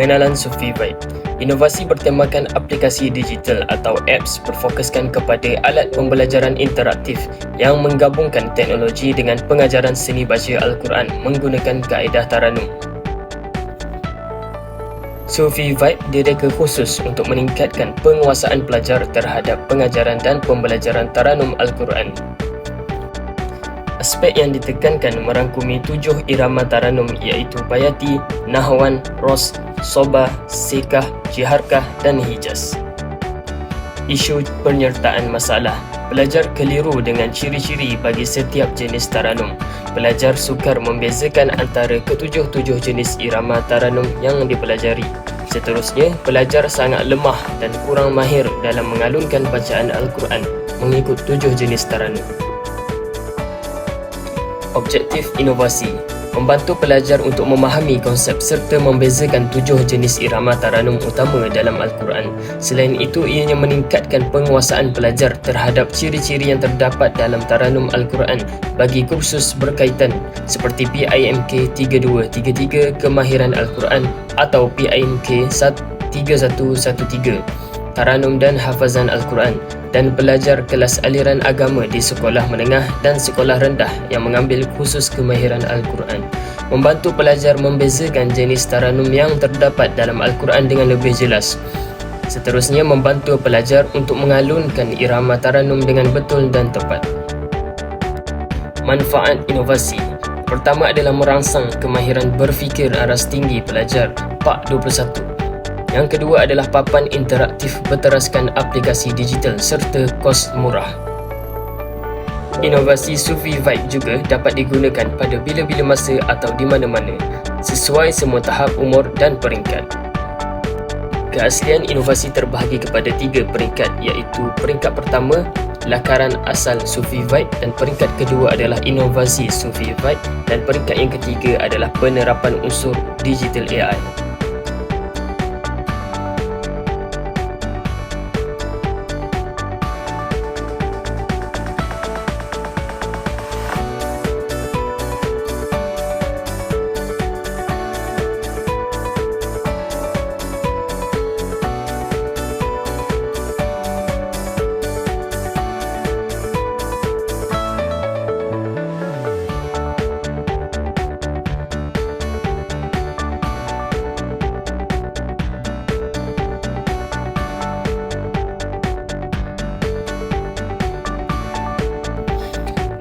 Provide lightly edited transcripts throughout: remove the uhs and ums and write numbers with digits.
Pengenalan Sufi Vibe. Inovasi bertemakan aplikasi digital atau apps berfokuskan kepada alat pembelajaran interaktif yang menggabungkan teknologi dengan pengajaran seni baca Al-Quran menggunakan kaedah Taranum. Sufi Vibe direka khusus untuk meningkatkan penguasaan pelajar terhadap pengajaran dan pembelajaran Taranum Al-Quran. Aspek yang ditekankan merangkumi 7 irama Taranum iaitu Bayati, Nahwan, Ros, Sobah, Sekah, Jiharkah dan Hijaz. Isu penyertaan masalah. Pelajar keliru dengan ciri-ciri bagi setiap jenis Taranum. Pelajar sukar membezakan antara ketujuh-tujuh jenis irama Taranum yang dipelajari. Seterusnya, pelajar sangat lemah dan kurang mahir dalam mengalunkan bacaan Al-Quran mengikut 7 jenis Taranum. Objektif inovasi. Membantu pelajar untuk memahami konsep serta membezakan 7 jenis irama Taranum utama dalam Al-Quran. Selain itu, ianya meningkatkan penguasaan pelajar terhadap ciri-ciri yang terdapat dalam Taranum Al-Quran bagi kursus berkaitan seperti PIMK 3233 Kemahiran Al-Quran atau PIMK 3113 Taranum dan Hafazan Al-Quran, dan pelajar kelas aliran agama di sekolah menengah dan sekolah rendah yang mengambil khusus kemahiran Al-Quran. Membantu pelajar membezakan jenis Taranum yang terdapat dalam Al-Quran dengan lebih jelas. Seterusnya, membantu pelajar untuk mengalunkan irama Taranum dengan betul dan tepat. Manfaat inovasi. Pertama adalah merangsang kemahiran berfikir aras tinggi pelajar PAK 21. Yang kedua adalah papan interaktif berteraskan aplikasi digital serta kos murah. Inovasi Sufi Vibe juga dapat digunakan pada bila-bila masa atau di mana-mana, sesuai semua tahap umur dan peringkat. Keaslian inovasi terbahagi kepada 3 peringkat iaitu peringkat pertama, lakaran asal Sufi Vibe, dan peringkat kedua adalah inovasi Sufi Vibe, dan peringkat yang ketiga adalah penerapan unsur digital AI.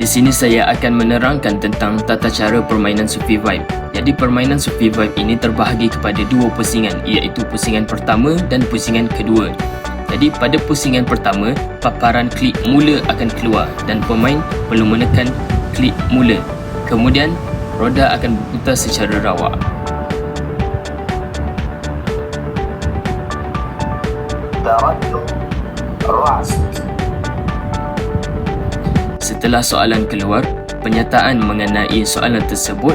Di sini saya akan menerangkan tentang tata cara permainan Sufi Vibe. Jadi permainan Sufi Vibe ini terbahagi kepada 2 pusingan iaitu pusingan pertama dan pusingan kedua. Jadi pada pusingan pertama, paparan klik mula akan keluar dan pemain perlu menekan klik mula. Kemudian roda akan berputar secara rawak. Taranum Ras. Setelah soalan keluar, penyataan mengenai soalan tersebut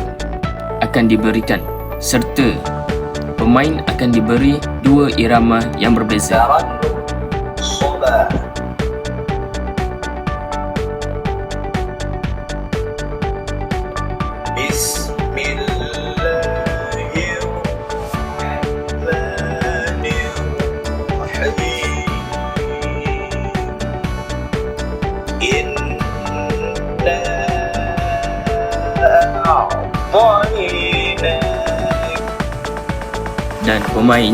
akan diberikan serta pemain akan diberi 2 irama yang berbeza. Taranum Sobah. Dan pemain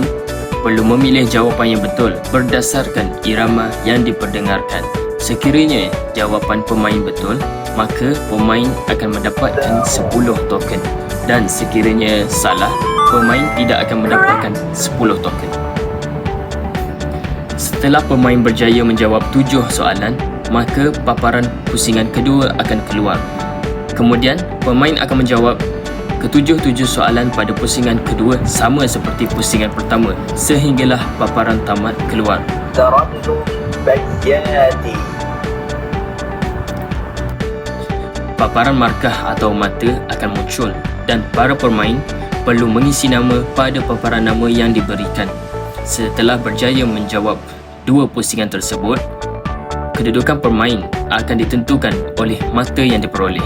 perlu memilih jawapan yang betul berdasarkan irama yang diperdengarkan. Sekiranya jawapan pemain betul, maka pemain akan mendapatkan 10 token, dan sekiranya salah, pemain tidak akan mendapatkan 10 token. Setelah pemain berjaya menjawab 7 soalan, maka paparan pusingan kedua akan keluar. Kemudian, pemain akan menjawab ketujuh-tujuh soalan pada pusingan kedua sama seperti pusingan pertama sehinggalah paparan tamat keluar. Taranum Bayati. Paparan markah atau mata akan muncul dan para pemain perlu mengisi nama pada paparan nama yang diberikan. Setelah berjaya menjawab 2 pusingan tersebut, kedudukan pemain akan ditentukan oleh mata yang diperoleh.